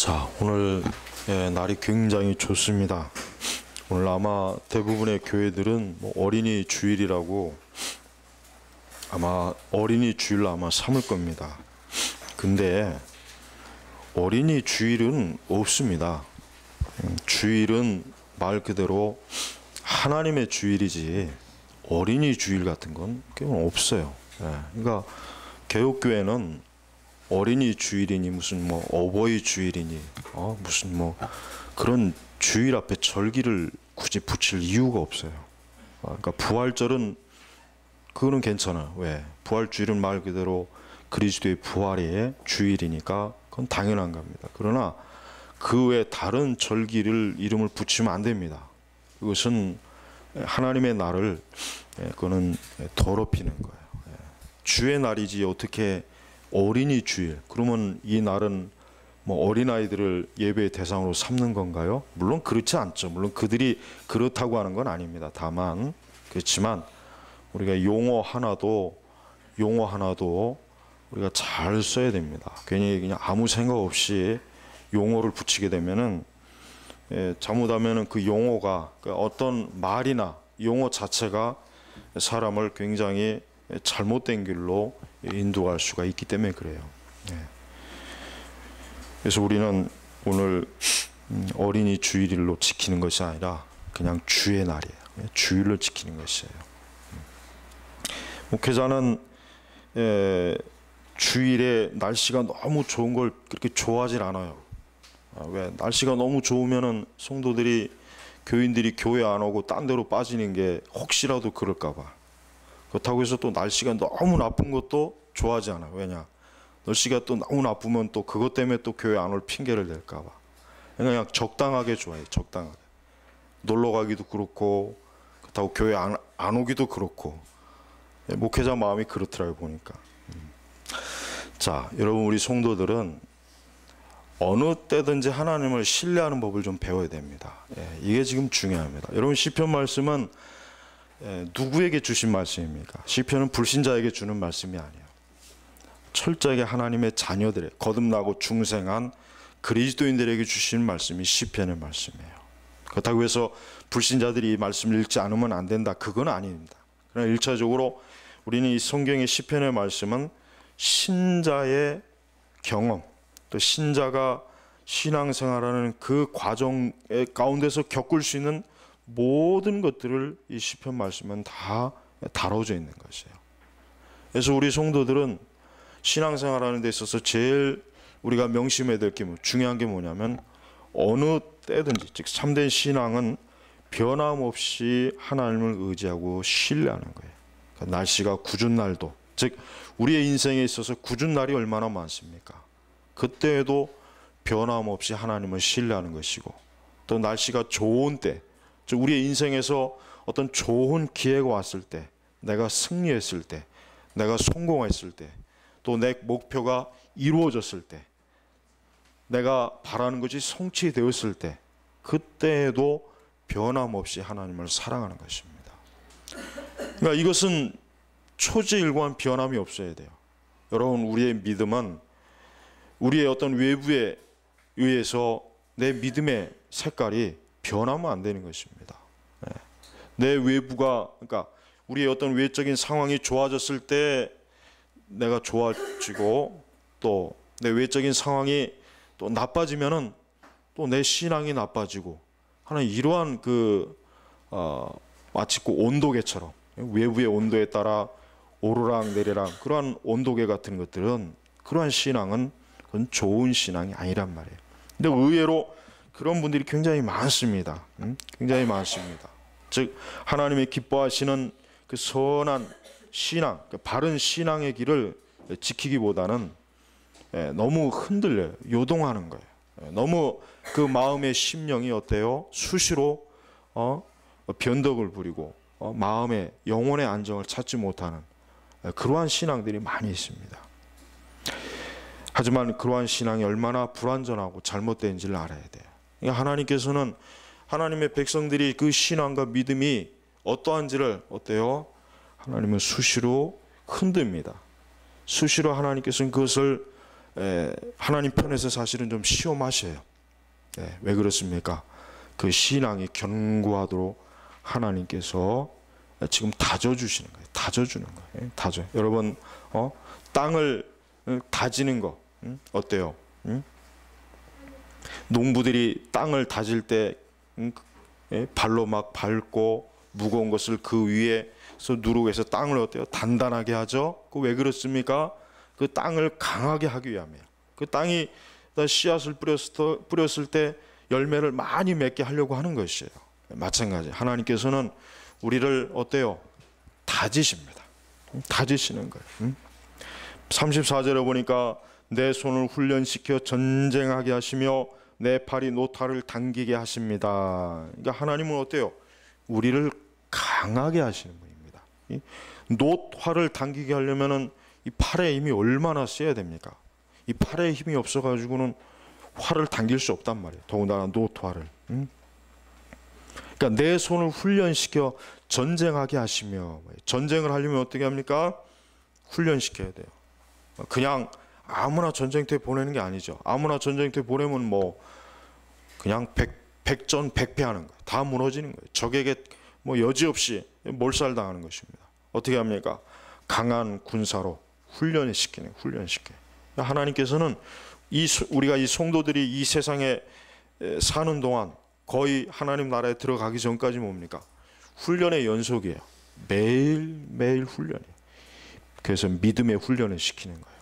자, 오늘 날이 굉장히 좋습니다. 오늘 아마 대부분의 교회들은 어린이 주일이라고 아마 어린이 주일로 아마 삼을 겁니다. 근데 어린이 주일은 없습니다. 주일은 말 그대로 하나님의 주일이지 어린이 주일 같은 건 없어요. 그러니까 개혁교회는 어린이 주일이니 무슨 어버이 주일이니 무슨 그런 주일 앞에 절기를 굳이 붙일 이유가 없어요. 그러니까 부활절은 그거는 괜찮아요. 왜? 부활주일은 말 그대로 그리스도의 부활의 주일이니까 그건 당연한 겁니다. 그러나 그 외 다른 절기를 이름을 붙이면 안 됩니다. 그것은 하나님의 날을 그거는 더럽히는 거예요. 주의 날이지 어떻게 어린이 주일, 그러면 이 날은 어린아이들을 예배의 대상으로 삼는 건가요? 물론 그렇지 않죠. 물론 그들이 그렇다고 하는 건 아닙니다. 다만 그렇지만 우리가 용어 하나도 우리가 잘 써야 됩니다. 괜히 그냥 아무 생각 없이 용어를 붙이게 되면은 잘못하면은 그 용어가 어떤 말이나 용어 자체가 사람을 굉장히 잘못된 길로 인도할 수가 있기 때문에 그래요. 그래서 우리는 오늘 어린이 주일로 지키는 것이 아니라 그냥 주의 날이에요. 주일로 지키는 것이에요. 목회자는 주일에 날씨가 너무 좋은 걸 그렇게 좋아하질 않아요. 왜? 날씨가 너무 좋으면은 성도들이 교인들이 교회 안 오고 딴 데로 빠지는 게 혹시라도 그럴까 봐. 그렇다고 해서 또 날씨가 너무 나쁜 것도 좋아하지 않아요. 왜냐? 날씨가 또 너무 나쁘면 또 그것 때문에 또 교회 안 올 핑계를 댈까 봐. 그냥 적당하게 좋아해요. 적당하게. 놀러 가기도 그렇고 그렇다고 교회 안 오기도 그렇고. 목회자 마음이 그렇더라고요, 보니까. 자, 여러분, 우리 성도들은 어느 때든지 하나님을 신뢰하는 법을 좀 배워야 됩니다. 이게 지금 중요합니다. 여러분, 시편 말씀은 누구에게 주신 말씀입니까? 시편은 불신자에게 주는 말씀이 아니에요. 철저하게 하나님의 자녀들의 거듭나고 중생한 그리스도인들에게 주신 말씀이 시편의 말씀이에요. 그렇다고 해서 불신자들이 이 말씀을 읽지 않으면 안 된다, 그건 아닙니다. 그러나 1차적으로 우리는 이 성경의 시편의 말씀은 신자의 경험, 또 신자가 신앙생활하는 그 과정 가운데서 겪을 수 있는 모든 것들을 이 시편 말씀은 다 다뤄져 있는 것이에요. 그래서 우리 성도들은 신앙생활하는 데 있어서 제일 우리가 명심해야 될 게 중요한 게 뭐냐면 어느 때든지, 즉 참된 신앙은 변함없이 하나님을 의지하고 신뢰하는 거예요. 그러니까 날씨가 궂은 날도, 즉 우리의 인생에 있어서 궂은 날이 얼마나 많습니까? 그때에도 변함없이 하나님을 신뢰하는 것이고, 또 날씨가 좋은 때, 즉 우리의 인생에서 어떤 좋은 기회가 왔을 때, 내가 승리했을 때, 내가 성공했을 때, 또 내 목표가 이루어졌을 때, 내가 바라는 것이 성취되었을 때, 그때에도 변함없이 하나님을 사랑하는 것입니다. 그러니까 이것은 초지일관 변함이 없어야 돼요. 여러분, 우리의 믿음은 우리의 어떤 외부에 의해서 내 믿음의 색깔이 변하면 안 되는 것입니다. 내 외부가, 그러니까 우리의 어떤 외적인 상황이 좋아졌을 때 내가 좋아지고, 또 내 외적인 상황이 또 나빠지면은 또 내 신앙이 나빠지고 하는 이러한 마치 온도계처럼 외부의 온도에 따라 오르락 내리락 그러한 온도계 같은 것들은, 그러한 신앙은 그건 좋은 신앙이 아니란 말이에요. 근데 의외로 그런 분들이 굉장히 많습니다. 굉장히 많습니다. 즉 하나님이 기뻐하시는 그 선한 신앙, 그 바른 신앙의 길을 지키기보다는 너무 흔들려요. 요동하는 거예요. 너무 그 마음의 심령이 어때요? 수시로 변덕을 부리고 마음의 영혼의 안정을 찾지 못하는 그러한 신앙들이 많이 있습니다. 하지만 그러한 신앙이 얼마나 불완전하고 잘못된지를 알아야 돼요. 그러니까 하나님께서는 하나님의 백성들이 그 신앙과 믿음이 어떠한지를 어때요? 하나님은 수시로 흔듭니다. 수시로 하나님께서는 그것을 하나님 편에서 사실은 좀 시험하셔요. 왜 그렇습니까? 그 신앙이 견고하도록 하나님께서 지금 다져주시는 거예요. 다져주는 거예요. 다져. 여러분, 땅을 다지는 거 어때요? 농부들이 땅을 다질 때 발로 막 밟고 무거운 것을 그 위에서 누르고 해서 땅을 어때요? 단단하게 하죠. 그 왜 그렇습니까? 그 땅을 강하게 하기 위함이에요. 그 땅이 씨앗을 뿌렸을 때 열매를 많이 맺게 하려고 하는 것이에요. 마찬가지. 하나님께서는 우리를 어때요? 다지십니다. 다지시는 거예요. 34절에 보니까 내 손을 훈련시켜 전쟁하게 하시며 내 팔이 노타를 당기게 하십니다. 그러니까 하나님은 어때요? 우리를 강하게 하시는 분입니다. 노화를 당기게 하려면은 이 팔의 힘이 얼마나 세야 됩니까? 이 팔의 힘이 없어가지고는 활을 당길 수 없단 말이에요. 더군다나 노화를. 그러니까 내 손을 훈련시켜 전쟁하게 하시며, 전쟁을 하려면 어떻게 합니까? 훈련시켜야 돼요. 그냥 아무나 전쟁터에 보내는 게 아니죠. 아무나 전쟁터에 보내면 뭐 그냥 백전백패하는 거예요. 다 무너지는 거예요. 적에게 뭐 여지없이 몰살당하는 것입니다. 어떻게 합니까? 강한 군사로 훈련시키는, 훈련시켜요. 하나님께서는 우리가 이 성도들이 이 세상에 사는 동안 거의 하나님 나라에 들어가기 전까지 뭡니까? 훈련의 연속이에요. 매일매일 훈련이에요. 그래서 믿음의 훈련을 시키는 거예요.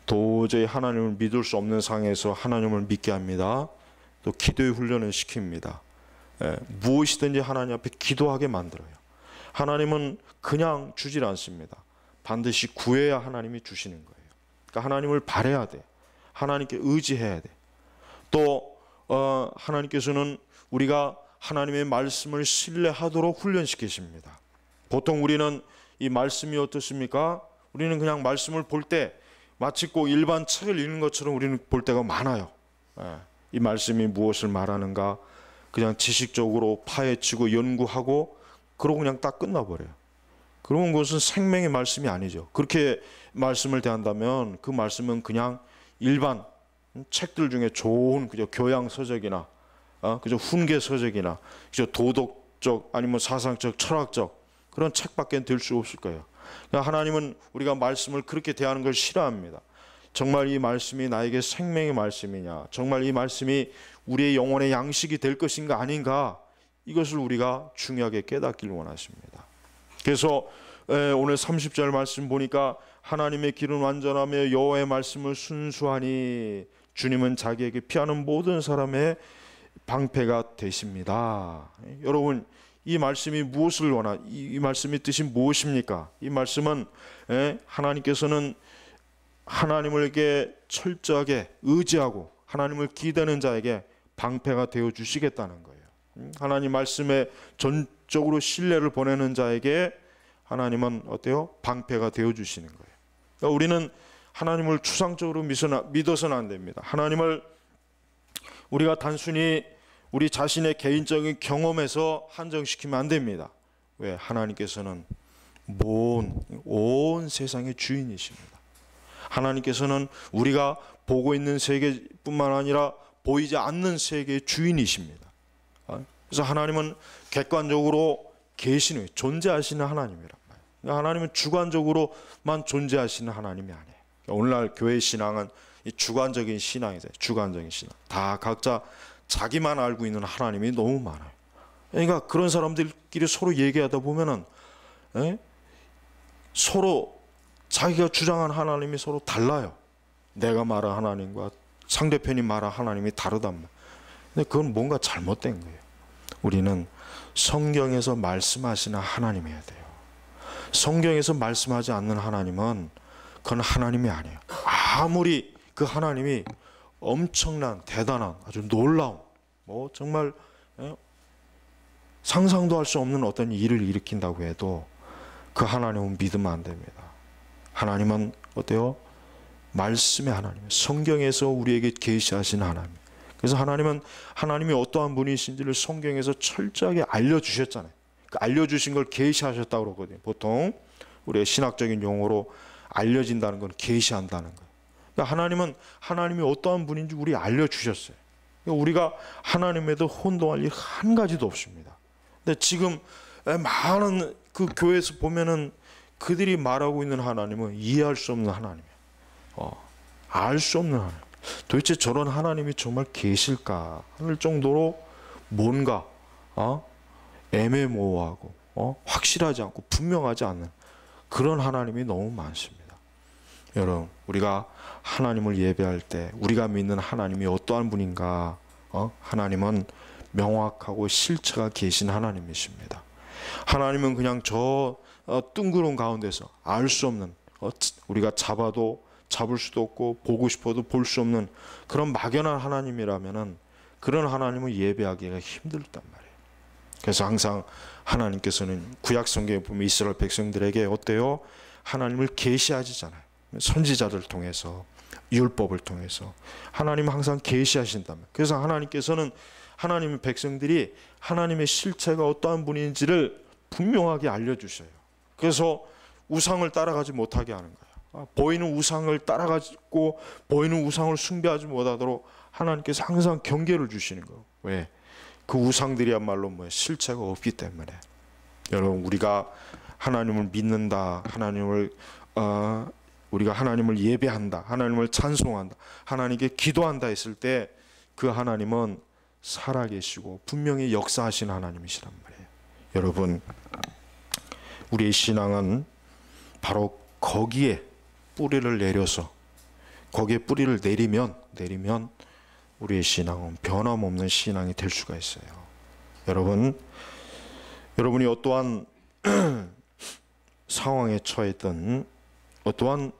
도저히 하나님을 믿을 수 없는 상황에서 하나님을 믿게 합니다. 또 기도의 훈련을 시킵니다. 무엇이든지 하나님 앞에 기도하게 만들어요. 하나님은 그냥 주질 않습니다. 반드시 구해야 하나님이 주시는 거예요. 그러니까 하나님을 바라야 돼. 하나님께 의지해야 돼. 또 하나님께서는 우리가 하나님의 말씀을 신뢰하도록 훈련시키십니다. 보통 우리는 이 말씀이 어떻습니까? 우리는 그냥 말씀을 볼 때 마치 꼭 일반 책을 읽는 것처럼 우리는 볼 때가 많아요. 이 말씀이 무엇을 말하는가 그냥 지식적으로 파헤치고 연구하고 그러고 그냥 딱 끝나버려요. 그러면 그것은 생명의 말씀이 아니죠. 그렇게 말씀을 대한다면 그 말씀은 그냥 일반 책들 중에 좋은 그저 교양 서적이나 그저 훈계 서적이나 그저 도덕적 아니면 사상적 철학적 그런 책밖에 될 수 없을 거예요. 하나님은 우리가 말씀을 그렇게 대하는 걸 싫어합니다. 정말 이 말씀이 나에게 생명의 말씀이냐, 정말 이 말씀이 우리의 영혼의 양식이 될 것인가 아닌가, 이것을 우리가 중요하게 깨닫기를 원하십니다. 그래서 오늘 30절 말씀 보니까 하나님의 길은 완전하며 여호와의 말씀을 순수하니 주님은 자기에게 피하는 모든 사람의 방패가 되십니다. 여러분, 이 말씀이 무엇을 이 말씀의 뜻이 무엇입니까? 이 말씀은 하나님께서는 하나님에게 철저하게 의지하고 하나님을 기대는 자에게 방패가 되어 주시겠다는 거예요. 하나님 말씀에 전적으로 신뢰를 보내는 자에게 하나님은 어때요? 방패가 되어 주시는 거예요. 그러니까 우리는 하나님을 추상적으로 믿어서는 안 됩니다. 하나님을 우리가 단순히 우리 자신의 개인적인 경험에서 한정시키면 안 됩니다. 왜? 하나님께서는 온 세상의 주인이십니다. 하나님께서는 우리가 보고 있는 세계뿐만 아니라 보이지 않는 세계의 주인이십니다. 그래서 하나님은 객관적으로 계시는, 존재하시는 하나님이란 말이에요. 그러니까 하나님은 주관적으로만 존재하시는 하나님이 아니에요. 그러니까 오늘날 교회 신앙은 이 주관적인 신앙이죠. 주관적인 신앙. 다 각자 자기만 알고 있는 하나님이 너무 많아요. 그러니까 그런 사람들끼리 서로 얘기하다 보면은 서로 자기가 주장한 하나님이 서로 달라요. 내가 말한 하나님과 상대편이 말한 하나님이 다르단 말이에요. 근데 그건 뭔가 잘못된 거예요. 우리는 성경에서 말씀하시는 하나님이어야 돼요. 성경에서 말씀하지 않는 하나님은 그건 하나님이 아니에요. 아무리 그 하나님이 엄청난 대단한 아주 놀라운 뭐 정말 상상도 할 수 없는 어떤 일을 일으킨다고 해도 그 하나님은 믿으면 안 됩니다. 하나님은 어때요? 말씀의 하나님, 성경에서 우리에게 계시하신 하나님. 그래서 하나님은 하나님이 어떠한 분이신지를 성경에서 철저하게 알려주셨잖아요. 그 알려주신 걸 계시하셨다고 그러거든요. 보통 우리의 신학적인 용어로 알려진다는 건 계시한다는 거예요. 하나님은 하나님이 어떠한 분인지 우리 알려주셨어요. 우리가 하나님에도 혼동할 일 한 가지도 없습니다. 근데 지금 많은 그 교회에서 보면은 그들이 말하고 있는 하나님은 이해할 수 없는 하나님이에요. 알 수 없는 하나님. 도대체 저런 하나님이 정말 계실까 할 정도로 뭔가 애매모호하고 확실하지 않고 분명하지 않는 그런 하나님이 너무 많습니다. 여러분, 우리가 하나님을 예배할 때 우리가 믿는 하나님이 어떠한 분인가? 하나님은 명확하고 실체가 계신 하나님이십니다. 하나님은 그냥 저 뜬구름 가운데서 알 수 없는, 우리가 잡을 수도 없고 보고 싶어도 볼 수 없는 그런 막연한 하나님이라면은 그런 하나님을 예배하기가 힘들단 말이에요. 그래서 항상 하나님께서는 구약 성경에 보면 이스라엘 백성들에게 어때요? 하나님을 계시하시잖아요. 선지자들 통해서, 율법을 통해서 하나님은 항상 계시하신단 말이에요. 그래서 하나님께서는 하나님의 백성들이 하나님의 실체가 어떠한 분인지를 분명하게 알려주셔요. 그래서 우상을 따라가지 못하게 하는 거예요. 보이는 우상을 따라가고 보이는 우상을 숭배하지 못하도록 하나님께서 항상 경계를 주시는 거예요. 왜? 그 우상들이야말로 실체가 없기 때문에. 여러분, 우리가 하나님을 믿는다, 우리가 하나님을 예배한다, 하나님을 찬송한다, 하나님께 기도한다 했을 때 그 하나님은 살아계시고 분명히 역사하신 하나님이시란 말이에요. 여러분, 우리의 신앙은 바로 거기에 뿌리를 내려서, 거기에 뿌리를 내리면 우리의 신앙은 변함없는 신앙이 될 수가 있어요. 여러분이 어떠한 상황에 처했든, 어떠한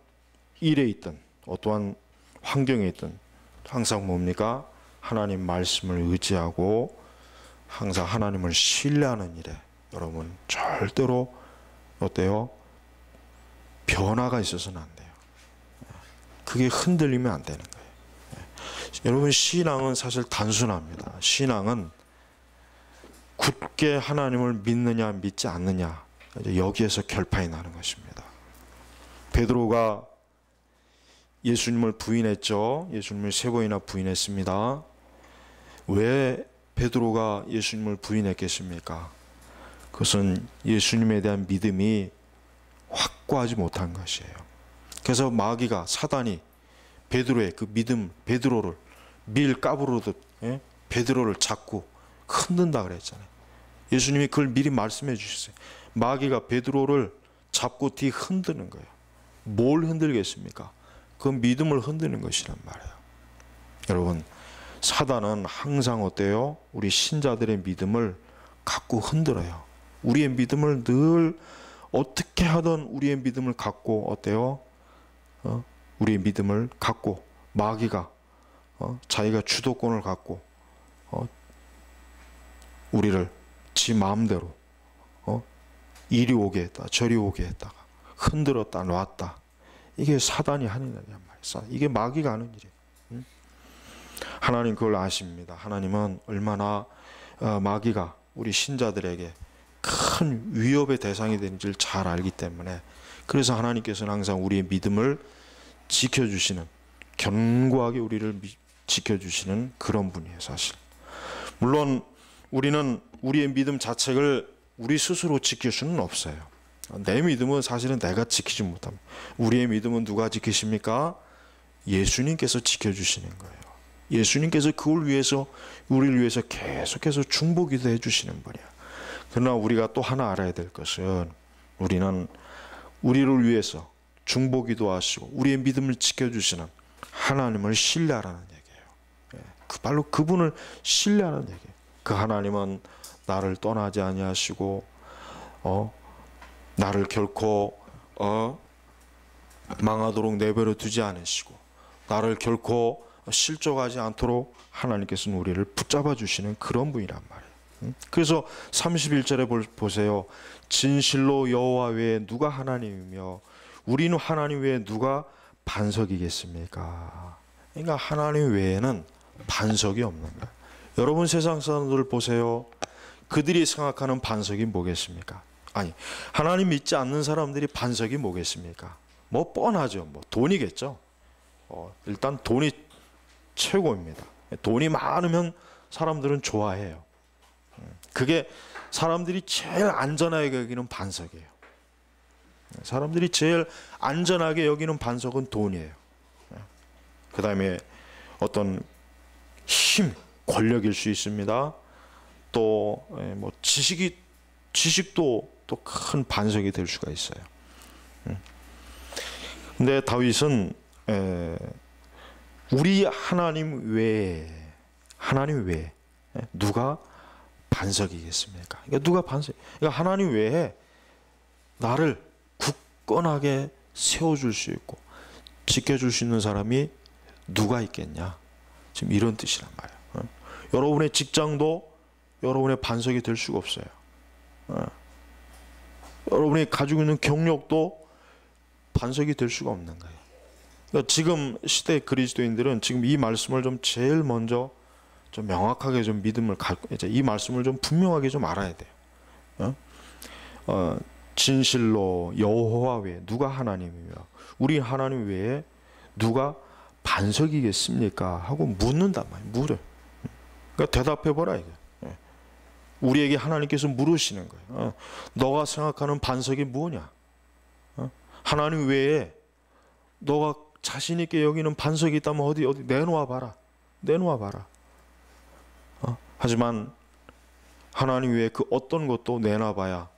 일에 있든, 어떠한 환경에 있든 항상 뭡니까? 하나님 말씀을 의지하고 항상 하나님을 신뢰하는 일에 여러분 절대로 어때요? 변화가 있어서는 안 돼요. 그게 흔들리면 안 되는 거예요. 여러분, 신앙은 사실 단순합니다. 신앙은 굳게 하나님을 믿느냐 믿지 않느냐, 여기에서 결판이 나는 것입니다. 베드로가 예수님을 부인했죠. 예수님을 3번이나 부인했습니다. 왜 베드로가 예수님을 부인했겠습니까? 그것은 예수님에 대한 믿음이 확고하지 못한 것이에요. 그래서 마귀가, 사단이 베드로의 그 믿음, 베드로를 밀 까부르듯 베드로를 잡고 흔든다 그랬잖아요. 예수님이 그걸 미리 말씀해 주셨어요. 마귀가 베드로를 잡고 뒤 흔드는 거예요. 뭘 흔들겠습니까? 그 믿음을 흔드는 것이란 말이에요. 여러분, 사단은 항상 어때요? 우리 신자들의 믿음을 갖고 흔들어요. 우리의 믿음을 늘 어떻게 하든 우리의 믿음을 갖고 어때요? 우리의 믿음을 갖고 마귀가 자기가 주도권을 갖고 우리를 지 마음대로 이리 오게 했다, 저리 오게 했다가 흔들었다 놨다. 이게 사단이 하는 일이란 말이에요. 이게 마귀가 하는 일이에요. 하나님 그걸 아십니다. 하나님은 얼마나 마귀가 우리 신자들에게 큰 위협의 대상이 되는지를 잘 알기 때문에, 그래서 하나님께서는 항상 우리의 믿음을 지켜주시는, 견고하게 우리를 지켜주시는 그런 분이에요. 사실 물론 우리는 우리의 믿음 자체를 우리 스스로 지킬 수는 없어요. 내 믿음은 사실은 내가 지키지 못합니다. 우리의 믿음은 누가 지키십니까? 예수님께서 지켜주시는 거예요. 예수님께서 그걸 위해서, 우리를 위해서 계속해서 중보기도 해주시는 분이야. 그러나 우리가 또 하나 알아야 될 것은, 우리는 우리를 위해서 중보기도 하시고 우리의 믿음을 지켜주시는 하나님을 신뢰하라는 얘기예요. 바로 그분을 신뢰하는 얘기예요. 그 하나님은 나를 떠나지 아니하시고 나를 결코 망하도록 내버려 두지 않으시고 나를 결코 실족하지 않도록 하나님께서는 우리를 붙잡아 주시는 그런 분이란 말이에요. 그래서 31절에 보세요. 진실로 여호와 외에 누가 하나님이며 우리는 하나님 외에 누가 반석이겠습니까? 그러니까 하나님 외에는 반석이 없는 거예요. 여러분, 세상 사람들 보세요. 그들이 생각하는 반석이 뭐겠습니까? 아니, 하나님 믿지 않는 사람들이 반석이 뭐겠습니까? 뭐 뻔하죠. 뭐 돈이겠죠. 일단 돈이 최고입니다. 돈이 많으면 사람들은 좋아해요. 그게 사람들이 제일 안전하게 여기는 반석이에요. 사람들이 제일 안전하게 여기는 반석은 돈이에요. 그 다음에 어떤 힘, 권력일 수 있습니다. 또 뭐 지식도 또 큰 반석이 될 수가 있어요. 근데 다윗은 우리 하나님 외에 누가 반석이겠습니까? 그러니까 누가 반석? 그러니까 하나님 외에 나를 굳건하게 세워줄 수 있고 지켜줄 수 있는 사람이 누가 있겠냐? 지금 이런 뜻이란 말이에요. 여러분의 직장도 여러분의 반석이 될 수가 없어요. 여러분이 가지고 있는 경력도 반석이 될 수가 없는 거예요. 그러니까 지금 시대 그리스도인들은 지금 이 말씀을 좀 제일 먼저 좀 명확하게 좀 믿음을 이 말씀을 좀 분명하게 좀 알아야 돼요. 진실로 여호와 외에 누가 하나님이며 우리 하나님 외에 누가 반석이겠습니까? 하고 묻는단 말이에요. 물어요. 그러니까 대답해 보라 이게. 우리에게 하나님께서 물으시는 거예요. 너가 생각하는 반석이 뭐냐? 하나님 외에 너가 자신 있게 여기는 반석이 있다면 어디 내놓아 봐라. 내놓아 봐라. 하지만 하나님 외에 그 어떤 것도 내놔봐야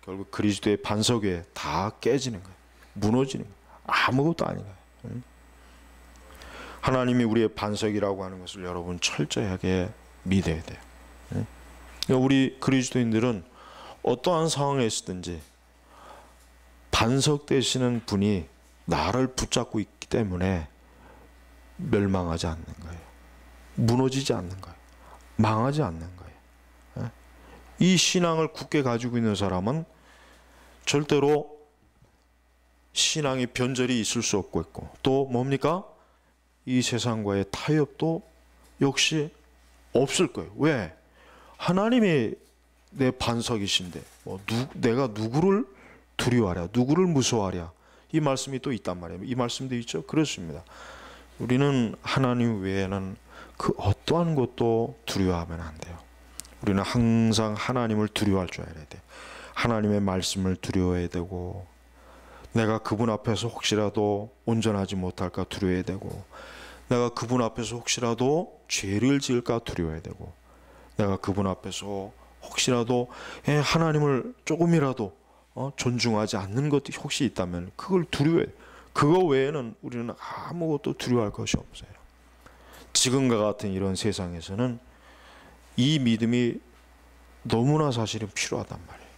결국 그리스도의 반석 위에 다 깨지는 거예요. 무너지는 거예요. 아무것도 아닌 거예요. 하나님이 우리의 반석이라고 하는 것을 여러분 철저하게 믿어야 돼요. 우리 그리스도인들은 어떠한 상황에 있든지 반석 되시는 분이 나를 붙잡고 있기 때문에 멸망하지 않는 거예요. 무너지지 않는 거예요. 망하지 않는 거예요. 이 신앙을 굳게 가지고 있는 사람은 절대로 신앙의 변절이 있을 수 없고 있고 또 뭡니까? 이 세상과의 타협도 역시 없을 거예요. 왜? 하나님이 내 반석이신데 내가 누구를 두려워하랴? 누구를 무서워하랴? 이 말씀이 또 있단 말이에요. 이 말씀도 있죠? 그렇습니다. 우리는 하나님 외에는 그 어떠한 것도 두려워하면 안 돼요. 우리는 항상 하나님을 두려워할 줄 알아야 돼요. 하나님의 말씀을 두려워해야 되고 내가 그분 앞에서 혹시라도 온전하지 못할까 두려워해야 되고 내가 그분 앞에서 혹시라도 죄를 지을까 두려워해야 되고 내가 그분 앞에서 혹시라도 하나님을 조금이라도 존중하지 않는 것이 혹시 있다면 그걸 두려워해요. 그거 외에는 우리는 아무것도 두려워할 것이 없어요. 지금과 같은 이런 세상에서는 이 믿음이 너무나 사실은 필요하단 말이에요.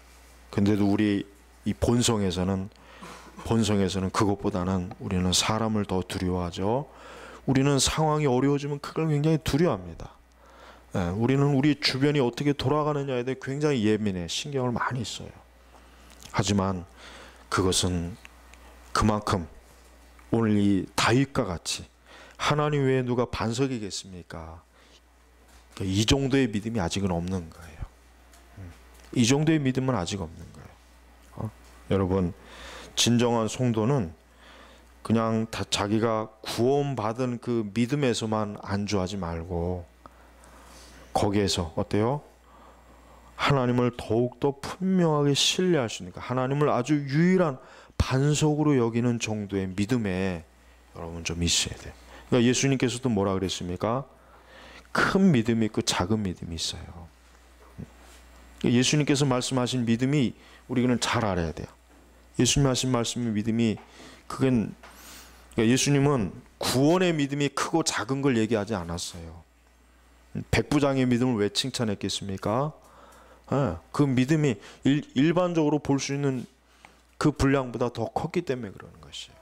근데도 우리 이 본성에서는 그것보다는 우리는 사람을 더 두려워하죠. 우리는 상황이 어려워지면 그걸 굉장히 두려워합니다. 우리는 우리 주변이 어떻게 돌아가느냐에 대해 굉장히 예민해 신경을 많이 써요. 하지만 그것은 그만큼 오늘 이 다윗과 같이 하나님 외에 누가 반석이겠습니까? 이 정도의 믿음이 아직은 없는 거예요. 이 정도의 믿음은 아직 없는 거예요. 여러분 진정한 성도는 그냥 다 자기가 구원받은 그 믿음에서만 안주하지 말고 거기에서 어때요? 하나님을 더욱더 분명하게 신뢰할 수 있으니까 하나님을 아주 유일한 반석으로 여기는 정도의 믿음에 여러분 좀 있어야 돼요. 그러니까 예수님께서도 뭐라 그랬습니까? 큰 믿음이 있고 작은 믿음이 있어요. 예수님께서 말씀하신 믿음이 우리는 잘 알아야 돼요. 예수님 하신 말씀의 믿음이 그건 그러니까 예수님은 구원의 믿음이 크고 작은 걸 얘기하지 않았어요. 백부장의 믿음을 왜 칭찬했겠습니까? 그 믿음이 일반적으로 볼 수 있는 그 분량보다 더 컸기 때문에 그러는 것이에요.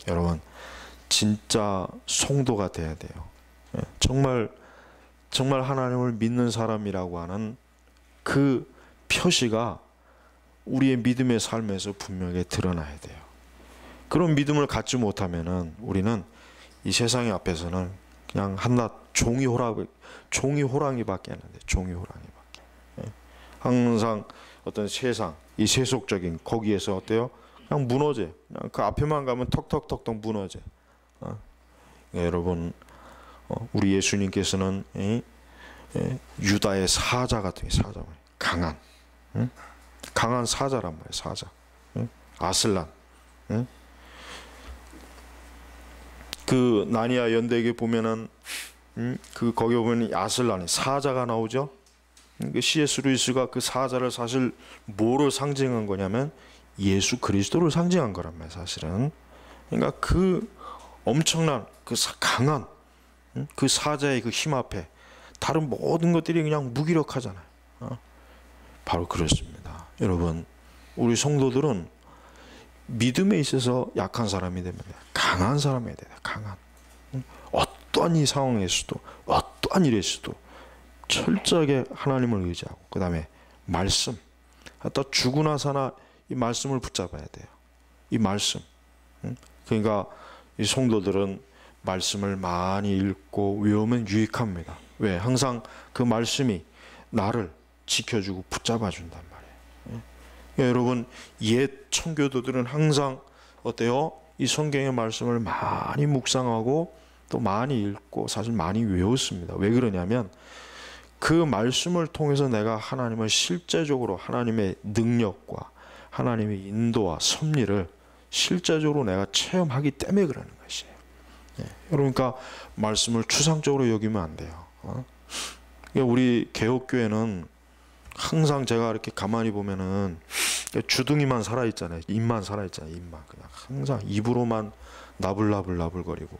여러분 진짜 성도가 돼야 돼요. 정말 하나님을 믿는 사람이라고 하는 그 표시가 우리의 믿음의 삶에서 분명히 드러나야 돼요. 그런 믿음을 갖지 못하면은 우리는 이 세상의 앞에서는 그냥 한낱 종이 호랑이밖에 안 돼. 종이 호랑이밖에. 항상 어떤 세상, 이 세속적인 거기에서 어때요? 그냥 무너져. 그냥 그 앞에만 가면 턱턱턱턱 무너져. 여러분, 우리 예수님께서는 유다의 사자 같은 사자, 강한, 강한 사자란 말이에요. 사자, 아슬란. 그 나니아 연대기에 보면은 그 거기 보면 아슬란의 사자가 나오죠. 그 C.S. 루이스가 그 사자를 사실 뭐를 상징한 거냐면 예수 그리스도를 상징한 거란 말이에요. 사실은. 그러니까 그 엄청난 그 강한 그 사자의 그 힘 앞에 다른 모든 것들이 그냥 무기력하잖아요. 바로 그렇습니다. 여러분, 우리 성도들은 믿음에 있어서 약한 사람이 되면 강한 사람이 돼야 돼요. 강한. 어떠한 이 상황에서도, 어떠한 일에서도 철저하게 하나님을 의지하고, 그 다음에 말씀, 하여튼 죽으나 사나 이 말씀을 붙잡아야 돼요. 이 말씀. 그러니까 이 성도들은 말씀을 많이 읽고 외우면 유익합니다. 왜? 항상 그 말씀이 나를 지켜주고 붙잡아 준단 말이에요. 그러니까 여러분, 옛 청교도들은 항상 어때요? 이 성경의 말씀을 많이 묵상하고 또 많이 읽고 사실 많이 외웠습니다. 왜 그러냐면 그 말씀을 통해서 내가 하나님을 실제적으로 하나님의 능력과 하나님의 인도와 섭리를 실제적으로 내가 체험하기 때문에 그러는 것이에요. 그러니까 말씀을 추상적으로 여기면 안 돼요. 그러니까 우리 개혁교회는 항상 제가 이렇게 가만히 보면은 주둥이만 살아있잖아요. 입만 살아있잖아요. 입만 그냥 항상 입으로만 나불나불거리고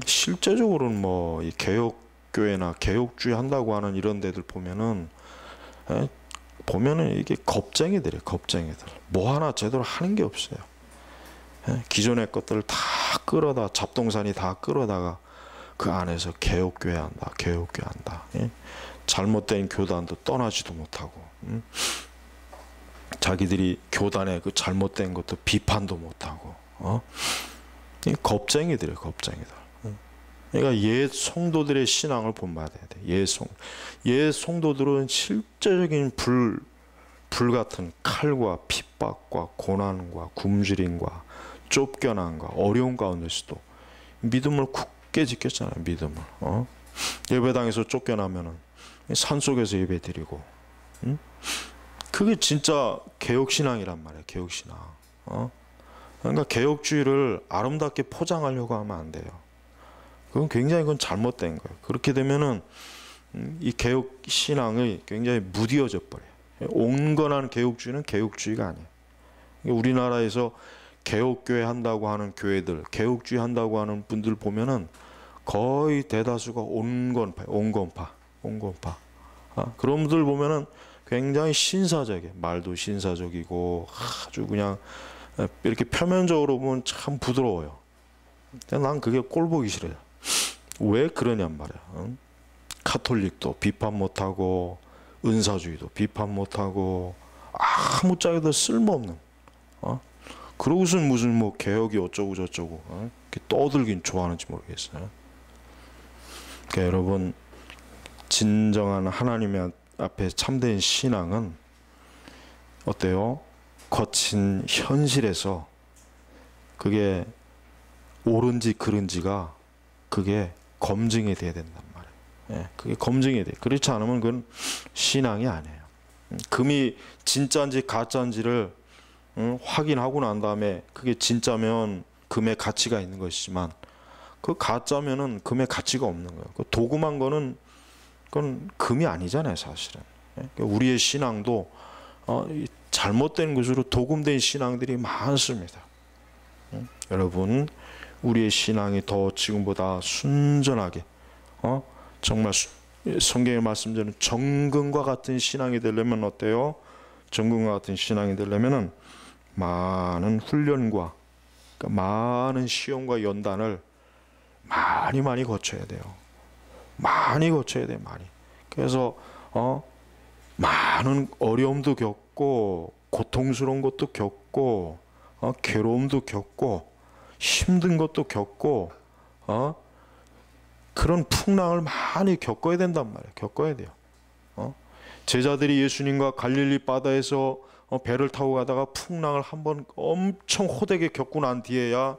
실제적으로는 뭐 이 개혁교회나 개혁주의 한다고 하는 이런 데들 보면은 이게 겁쟁이들이에요. 겁쟁이들. 뭐 하나 제대로 하는 게 없어요. 기존의 것들을 다 끌어다 잡동사니 다 끌어다가 그 안에서 개혁교회 한다. 개혁교회 한다. 잘못된 교단도 떠나지도 못하고 자기들이 교단의 그 잘못된 것도 비판도 못하고 겁쟁이들이에요. 겁쟁이들. 그러니까 옛 성도들의 신앙을 본받아야 돼. 옛 성도들은 실제적인 불 같은 칼과 핍박과 고난과 굶주림과 쫓겨남과 어려운 가운데서도 믿음을 굳게 지켰잖아요. 믿음을. 예배당에서 쫓겨나면은 산속에서 예배 드리고, 그게 진짜 개혁신앙이란 말이에요. 개혁신앙. 그러니까 개혁주의를 아름답게 포장하려고 하면 안 돼요. 그건 굉장히 잘못된 거예요. 그렇게 되면은 이 개혁신앙이 굉장히 무뎌져 버려요. 온건한 개혁주의는 개혁주의가 아니에요. 우리나라에서 개혁교회 한다고 하는 교회들, 개혁주의 한다고 하는 분들 보면은 거의 대다수가 온건파. 그런 분들 보면은 굉장히 신사적이에요. 말도 신사적이고 아주 그냥 이렇게 표면적으로 보면 참 부드러워요. 난 그게 꼴보기 싫어요. 왜 그러냔 말이야. 카톨릭도 비판 못하고 은사주의도 비판 못하고 아무짝에도 쓸모없는 그러고선 무슨 뭐 개혁이 어쩌고 저쩌고 이렇게 떠들긴 좋아하는지 모르겠어요. 그러니까 여러분, 진정한 하나님 앞에 참된 신앙은 어때요? 거친 현실에서 그게 옳은지 그른지가 그게 검증이 돼야 된단 말이에요. 그게 검증이 돼. 그렇지 않으면 그건 신앙이 아니에요. 금이 진짜인지 가짜인지를 확인하고 난 다음에 그게 진짜면 금의 가치가 있는 것이지만 그 가짜면은 금의 가치가 없는 거예요. 그 도금한 거는 그건 금이 아니잖아요, 사실은. 우리의 신앙도 잘못된 것으로 도금된 신앙들이 많습니다. 여러분, 우리의 신앙이 더 지금보다 순전하게 정말 성경의 말씀대로 정금과 같은 신앙이 되려면 어때요? 정금과 같은 신앙이 되려면은 많은 훈련과 그러니까 많은 시험과 연단을 많이 거쳐야 돼요. 많이 거쳐야 돼요. 많이. 그래서 많은 어려움도 겪고 고통스러운 것도 겪고 괴로움도 겪고 힘든 것도 겪고 그런 풍랑을 많이 겪어야 된단 말이에요. 겪어야 돼요. 제자들이 예수님과 갈릴리 바다에서 배를 타고 가다가 풍랑을 한번 엄청 호되게 겪고 난 뒤에야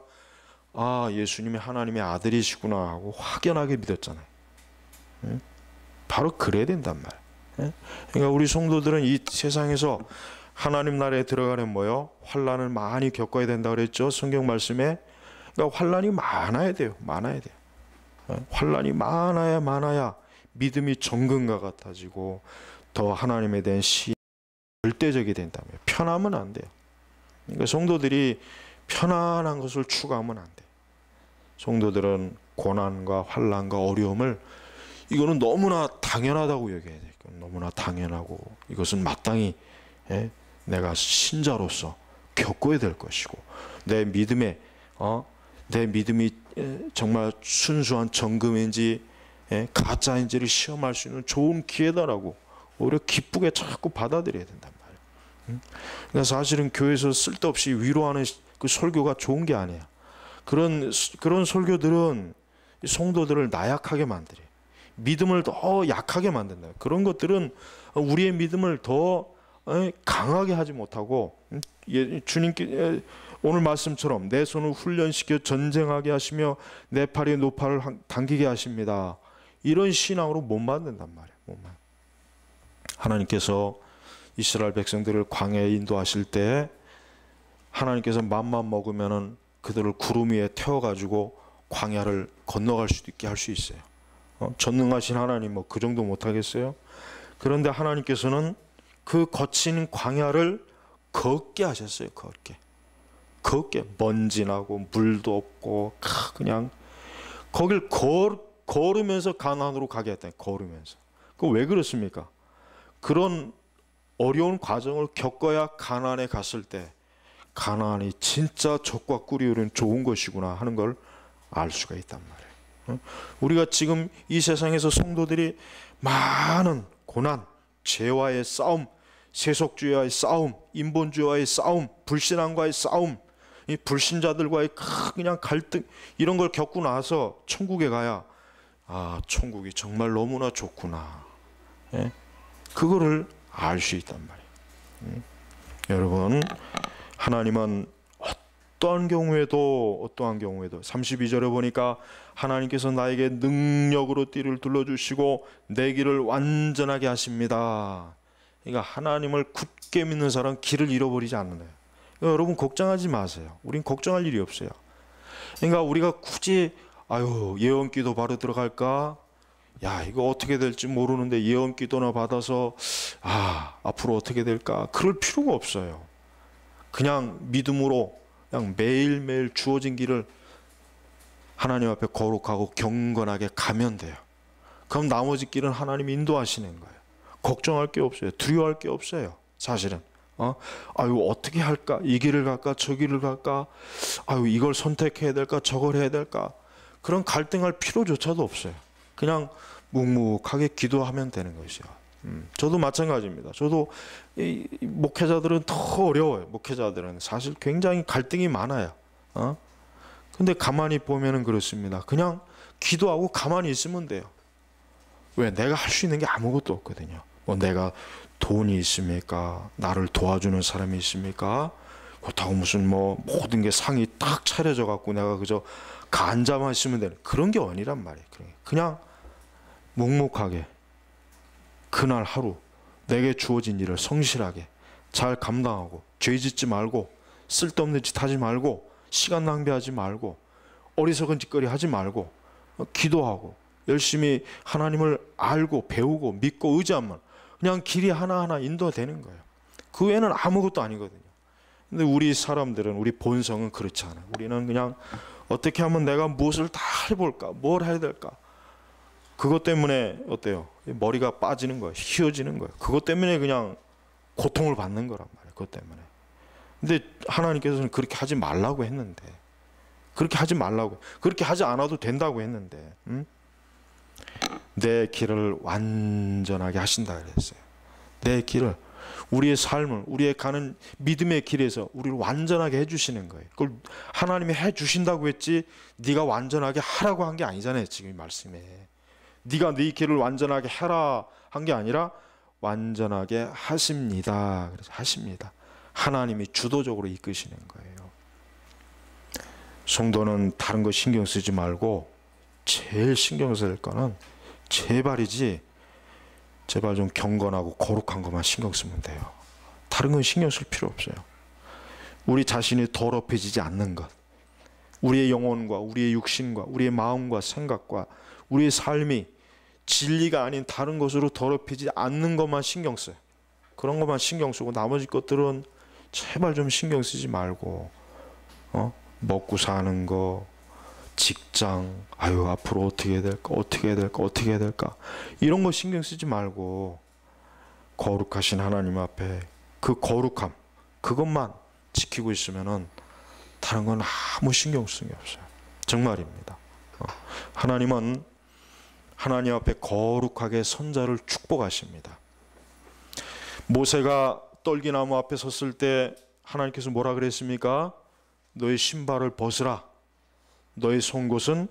아, 예수님이 하나님의 아들이시구나 하고 확연하게 믿었잖아요. 예? 바로 그래야 된단 말이에요. 예? 그러니까 우리 성도들은 이 세상에서 하나님 나라에 들어가는 뭐요? 환난을 많이 겪어야 된다 그랬죠. 성경 말씀에. 그러니까 환난이 많아야 돼요. 많아야 돼요. 예? 환난이 많아야 믿음이 정금과 같아지고 더 하나님에 대한 절대적이 된다면 편하면 안 돼요. 그러니까 성도들이 편안한 것을 추구하면 안 돼요. 성도들은 고난과 환난과 어려움을 이거는 너무나 당연하다고 여겨야 돼요. 너무나 당연하고 이것은 마땅히 내가 신자로서 겪어야 될 것이고 내 믿음이 정말 순수한 정금인지 가짜인지를 시험할 수 있는 좋은 기회다라고 오히려 기쁘게 자꾸 받아들여야 된단 말이에요. 그러니까 사실은 교회에서 쓸데없이 위로하는 그 설교가 좋은 게 아니에요. 그런 설교들은 성도들을 나약하게 만들어요. 믿음을 더 약하게 만든다. 그런 것들은 우리의 믿음을 더 강하게 하지 못하고 주님께 오늘 말씀처럼 내 손을 훈련시켜 전쟁하게 하시며 내 팔에 노팔을 당기게 하십니다. 이런 신앙으로 못 만든단 말이에요. 하나님께서 이스라엘 백성들을 광야에 인도하실 때 하나님께서 맘만 먹으면은 그들을 구름 위에 태워가지고 광야를 건너갈 수도 있게 할 수 있어요. 전능하신 하나님 뭐 그 정도 못하겠어요? 그런데 하나님께서는 그 거친 광야를 걷게 하셨어요. 걷게 먼지나고 물도 없고 그냥 거길 걸으면서 가나안으로 가게 했다. 걸으면서. 그 왜 그렇습니까? 그런 어려운 과정을 겪어야 가나안에 갔을 때 가나안이 진짜 젖과 꿀이 흐르는 좋은 것이구나 하는 걸 알 수가 있단 말이에요. 우리가 지금 이 세상에서 성도들이 많은 고난, 죄와의 싸움, 세속주의와의 싸움, 인본주의와의 싸움, 불신앙과의 싸움, 이 불신자들과의 그냥 갈등 이런 걸 겪고 나서 천국에 가야 천국이 정말 너무나 좋구나. 그거를 알 수 있단 말이에요. 여러분, 하나님은 어떠한 경우에도 32절에 보니까 하나님께서 나에게 능력으로 띠를 둘러주시고 내 길을 완전하게 하십니다. 그러니까 하나님을 굳게 믿는 사람은 길을 잃어버리지 않는 거예요. 그러니까 여러분 걱정하지 마세요. 우린 걱정할 일이 없어요. 그러니까 우리가 굳이 예언기도 바로 들어갈까? 이거 어떻게 될지 모르는데 예언기도나 받아서 앞으로 어떻게 될까? 그럴 필요가 없어요. 그냥 믿음으로 그냥 매일매일 주어진 길을 하나님 앞에 거룩하고 경건하게 가면 돼요. 그럼 나머지 길은 하나님이 인도하시는 거예요. 걱정할 게 없어요. 두려워할 게 없어요. 사실은 어떻게 할까? 이 길을 갈까? 저 길을 갈까? 이걸 선택해야 될까? 저걸 해야 될까? 그런 갈등할 필요조차도 없어요. 그냥 묵묵하게 기도하면 되는 것이요. 저도 마찬가지입니다. 저도 이 목회자들은 더 어려워요. 목회자들은 사실 굉장히 갈등이 많아요. 근데 가만히 보면은 그렇습니다. 그냥 기도하고 가만히 있으면 돼요. 왜? 내가 할 수 있는 게 아무것도 없거든요. 내가 돈이 있습니까? 나를 도와주는 사람이 있습니까? 그렇다고 무슨 모든 게 상이 딱 차려져 갖고 내가 그저 앉아만 있으면 되는 그런 게 아니란 말이에요. 그냥 묵묵하게 그날 하루 내게 주어진 일을 성실하게 잘 감당하고 죄 짓지 말고 쓸데없는 짓 하지 말고 시간 낭비하지 말고 어리석은 짓거리 하지 말고 기도하고 열심히 하나님을 알고 배우고 믿고 의지하면 그냥 길이 하나하나 인도되는 거예요. 그 외에는 아무것도 아니거든요. 근데 우리 사람들은 우리 본성은 그렇지 않아요. 우리는 그냥 어떻게 하면 내가 무엇을 다 해볼까? 뭘 해야 될까? 그것 때문에 어때요? 머리가 빠지는 거예요. 휘어지는 거예요. 그것 때문에 그냥 고통을 받는 거란 말이에요. 그것 때문에. 근데 하나님께서는 그렇게 하지 말라고 했는데 그렇게 하지 않아도 된다고 했는데 내 길을 완전하게 하신다 그랬어요. 내 길을 우리의 삶을 우리의 가는 믿음의 길에서 우리를 완전하게 해주시는 거예요. 그걸 하나님이 해주신다고 했지 네가 완전하게 하라고 한 게 아니잖아요. 지금 이 말씀에 네가 네 길을 완전하게 해라 한 게 아니라 완전하게 하십니다. 그래서 하십니다. 하나님이 주도적으로 이끄시는 거예요. 성도는 다른 거 신경 쓰지 말고 제일 신경 쓸 거는 제발 좀 경건하고 거룩한 것만 신경 쓰면 돼요. 다른 건 신경 쓸 필요 없어요. 우리 자신이 더럽혀지지 않는 것, 우리의 영혼과 우리의 육신과 우리의 마음과 생각과 우리의 삶이 진리가 아닌 다른 것으로 더럽히지 않는 것만 신경 써요. 그런 것만 신경 쓰고 나머지 것들은 제발 좀 신경 쓰지 말고 먹고 사는 거, 직장, 앞으로 어떻게 해야 될까 이런 거 신경 쓰지 말고 거룩하신 하나님 앞에 그 거룩함 그것만 지키고 있으면은 다른 건 아무 신경 쓰는 게 없어요. 정말입니다. 하나님은 하나님 앞에 거룩하게 선 자를 축복하십니다. 모세가 떨기나무 앞에 섰을 때 하나님께서 뭐라 그랬습니까? 너의 신발을 벗으라. 너의 선 곳은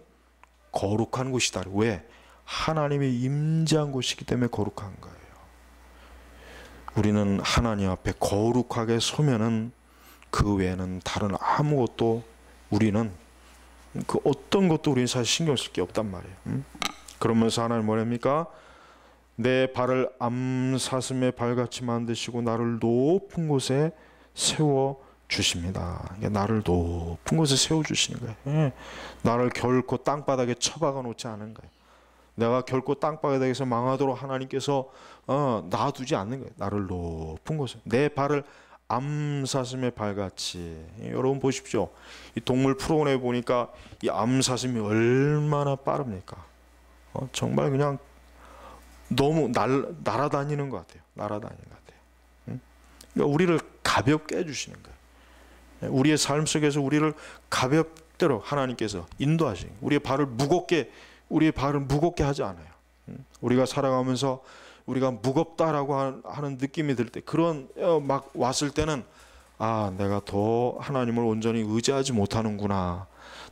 거룩한 곳이다. 왜? 하나님이 임재한 곳이기 때문에 거룩한 거예요. 우리는 하나님 앞에 거룩하게 서면은 그 외에는 다른 아무것도 우리는 그 어떤 것도 우리는 사실 신경 쓸 게 없단 말이에요. 그러면서 하나님 뭐랍니까? 내 발을 암사슴의 발같이 만드시고 나를 높은 곳에 세워 주십니다. 나를 높은 곳에 세워주시는 거예요. 나를 결코 땅바닥에 처박아 놓지 않은 거예요. 내가 결코 땅바닥에서 망하도록 하나님께서 놔두지 않는 거예요. 나를 높은 곳에 내 발을 암사슴의 발같이. 여러분 보십시오. 이 동물 프로그램에 보니까 이 암사슴이 얼마나 빠릅니까? 정말 그냥 너무 날아다니는 것 같아요. 날아다니는 것 같아요. 그러니까 우리를 가볍게 해주시는 거예요. 우리의 삶 속에서 우리를 가볍대로 하나님께서 인도하시는 거예요. 우리의 발을 무겁게 하지 않아요. 우리가 살아가면서 우리가 무겁다라고 하는 느낌이 들 때, 그런 막 왔을 때는 내가 더 하나님을 온전히 의지하지 못하는구나.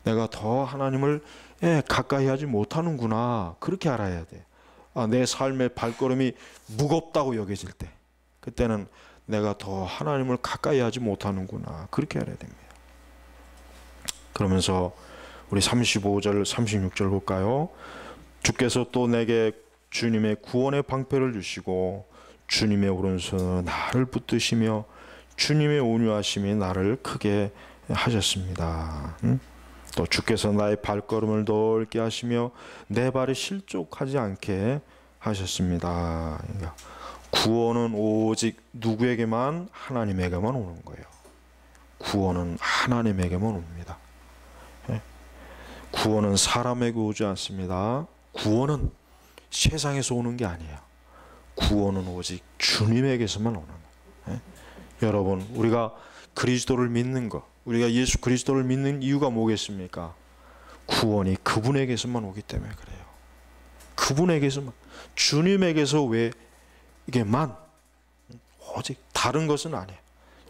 내가 더 하나님을 가까이 하지 못하는구나. 그렇게 알아야 돼. 내 삶의 발걸음이 무겁다고 여겨질 때, 그때는 내가 더 하나님을 가까이 하지 못하는구나. 그렇게 알아야 됩니다. 그러면서 우리 35절 36절 볼까요? 주께서 또 내게 주님의 구원의 방패를 주시고 주님의 오른손으로 나를 붙드시며 주님의 온유하심이 나를 크게 하셨습니다. 또 주께서 나의 발걸음을 넓게 하시며 내 발이 실족하지 않게 하셨습니다. 그러니까 구원은 오직 누구에게만? 하나님에게만 오는 거예요. 구원은 하나님에게만 옵니다. 구원은 사람에게 오지 않습니다. 구원은 세상에서 오는 게 아니에요. 구원은 오직 주님에게서만 오는 거예요. 여러분, 우리가 그리스도를 믿는 것, 우리가 예수 그리스도를 믿는 이유가 뭐겠습니까? 구원이 그분에게서만 오기 때문에 그래요. 그분에게서만, 주님에게서 왜 이게만, 오직 다른 것은 아니에요.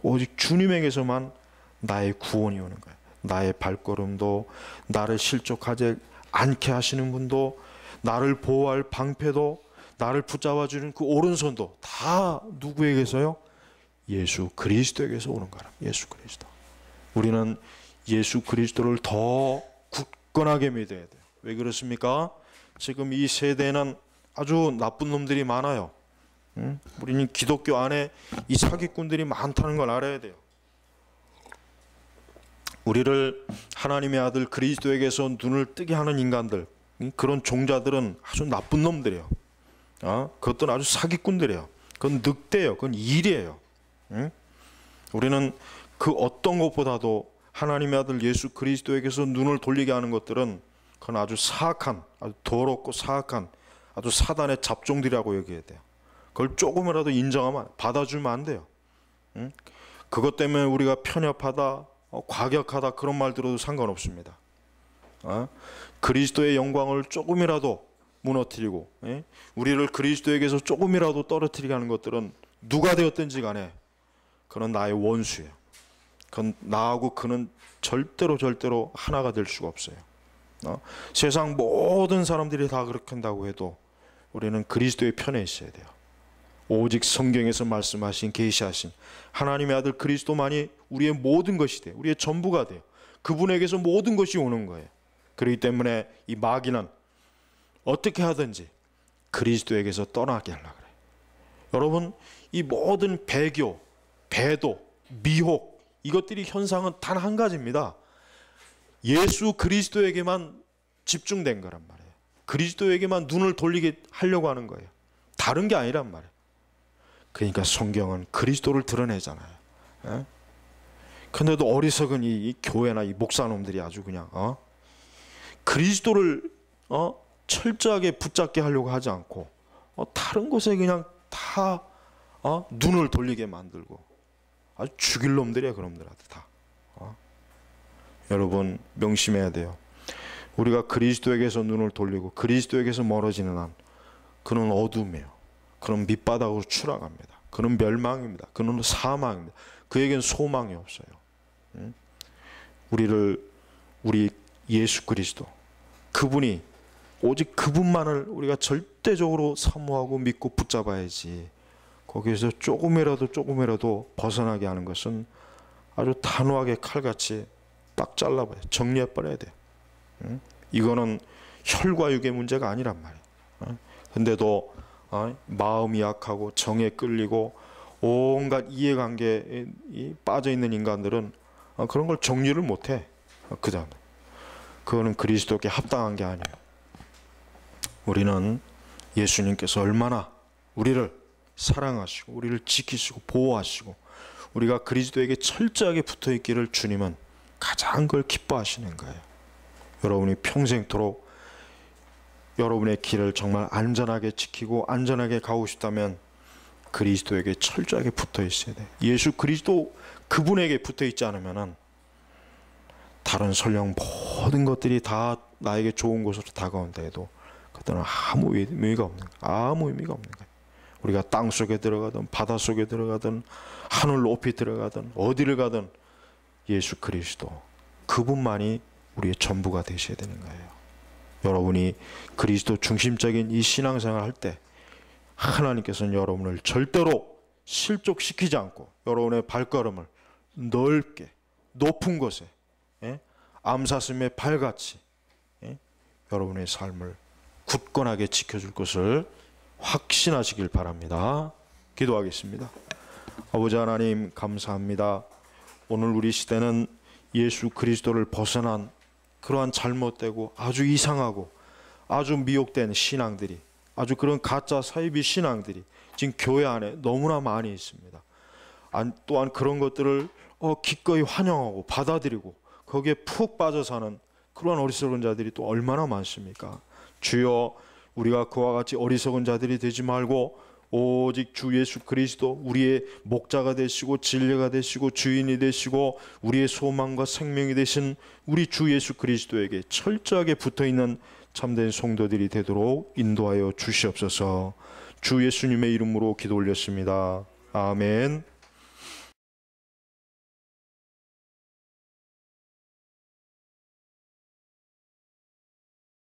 오직 주님에게서만 나의 구원이 오는 거예요. 나의 발걸음도, 나를 실족하지 않게 하시는 분도, 나를 보호할 방패도, 나를 붙잡아주는 그 오른손도 다 누구에게서요? 예수 그리스도에게서 오는 거라. 예수 그리스도. 우리는 예수 그리스도를 더 굳건하게 믿어야 돼요. 왜 그렇습니까? 지금 이 세대는 아주 나쁜 놈들이 많아요. 우리는 기독교 안에 이 사기꾼들이 많다는 걸 알아야 돼요. 우리를 하나님의 아들 그리스도에게서 눈을 뜨게 하는 인간들, 그런 종자들은 아주 나쁜 놈들이에요. 그것들은 아주 사기꾼들이에요. 그건 늑대예요. 그건 일이에요. 우리는 그 어떤 것보다도 하나님의 아들 예수 그리스도에게서 눈을 돌리게 하는 것들은 그건 아주 사악한, 아주 더럽고 사악한 아주 사단의 잡종들이라고 여겨야 돼요. 그걸 조금이라도 인정하면, 받아주면 안 돼요. 그것 때문에 우리가 편협하다, 과격하다 그런 말 들어도 상관없습니다. 그리스도의 영광을 조금이라도 무너뜨리고 우리를 그리스도에게서 조금이라도 떨어뜨리게 하는 것들은 누가 되었든지 간에 그는 나의 원수예요. 그건 나하고 그는 절대로 하나가 될 수가 없어요. 세상 모든 사람들이 다 그렇게 한다고 해도 우리는 그리스도의 편에 있어야 돼요. 오직 성경에서 말씀하신, 계시하신 하나님의 아들 그리스도만이 우리의 모든 것이 돼요. 우리의 전부가 돼요. 그분에게서 모든 것이 오는 거예요. 그렇기 때문에 이 마귀는 어떻게 하든지 그리스도에게서 떠나게 하려고 그래요. 여러분, 이 모든 배교, 배도, 미혹, 이것들이 현상은 단 한 가지입니다. 예수 그리스도에게만 집중된 거란 말이에요. 그리스도에게만 눈을 돌리게 하려고 하는 거예요. 다른 게 아니란 말이에요. 그러니까 성경은 그리스도를 드러내잖아요. 예? 근데도 어리석은 이 교회나 이 목사놈들이 아주 그냥 그리스도를 철저하게 붙잡게 하려고 하지 않고 다른 곳에 그냥 다 눈을 돌리게 만들고 아주 죽일 놈들이야. 그놈들한테 다. 여러분 명심해야 돼요. 우리가 그리스도에게서 눈을 돌리고 그리스도에게서 멀어지는 한 그는 어둠이에요. 그는 밑바닥으로 추락합니다. 그는 멸망입니다. 그는 사망입니다. 그에겐 소망이 없어요. 우리 예수 그리스도, 그분이 오직 그분만을 우리가 절대적으로 사모하고 믿고 붙잡아야지, 거기에서 조금이라도 벗어나게 하는 것은 아주 단호하게 칼같이 딱 잘라버려요. 정리해버려야 돼요. 이거는 혈과 육의 문제가 아니란 말이에요. 근데도 마음이 약하고 정에 끌리고 온갖 이해관계에 빠져있는 인간들은 그런 걸 정리를 못해. 그거는 그리스도께 합당한 게 아니에요. 우리는 예수님께서 얼마나 우리를 사랑하시고 우리를 지키시고 보호하시고 우리가 그리스도에게 철저하게 붙어있기를 주님은 가장 그걸 기뻐하시는 거예요. 여러분이 평생토록 여러분의 길을 정말 안전하게 지키고 안전하게 가고 싶다면 그리스도에게 철저하게 붙어 있어야 돼요. 예수 그리스도 그분에게 붙어 있지 않으면 다른 설령 모든 것들이 다 나에게 좋은 것으로 다가온다 해도 그들은 아무 의미가 없는 거예요. 아무 의미가 없는 거예요. 우리가 땅 속에 들어가든 바다 속에 들어가든 하늘 높이 들어가든 어디를 가든 예수 그리스도 그분만이 우리의 전부가 되셔야 되는 거예요. 여러분이 그리스도 중심적인 이 신앙생활을 할 때 하나님께서는 여러분을 절대로 실족시키지 않고 여러분의 발걸음을 넓게 높은 곳에 암사슴의 발같이 여러분의 삶을 굳건하게 지켜줄 것을 확신하시길 바랍니다. 기도하겠습니다. 아버지 하나님 감사합니다. 오늘 우리 시대는 예수 그리스도를 벗어난 그러한 잘못되고 아주 이상하고 아주 미혹된 신앙들이, 아주 그런 가짜 사이비 신앙들이 지금 교회 안에 너무나 많이 있습니다. 또한 그런 것들을 기꺼이 환영하고 받아들이고 거기에 푹 빠져 사는 그러한 어리석은 자들이 또 얼마나 많습니까? 주여, 우리가 그와 같이 어리석은 자들이 되지 말고 오직 주 예수 그리스도 우리의 목자가 되시고 진리가 되시고 주인이 되시고 우리의 소망과 생명이 되신 우리 주 예수 그리스도에게 철저하게 붙어있는 참된 성도들이 되도록 인도하여 주시옵소서. 주 예수님의 이름으로 기도 올렸습니다. 아멘.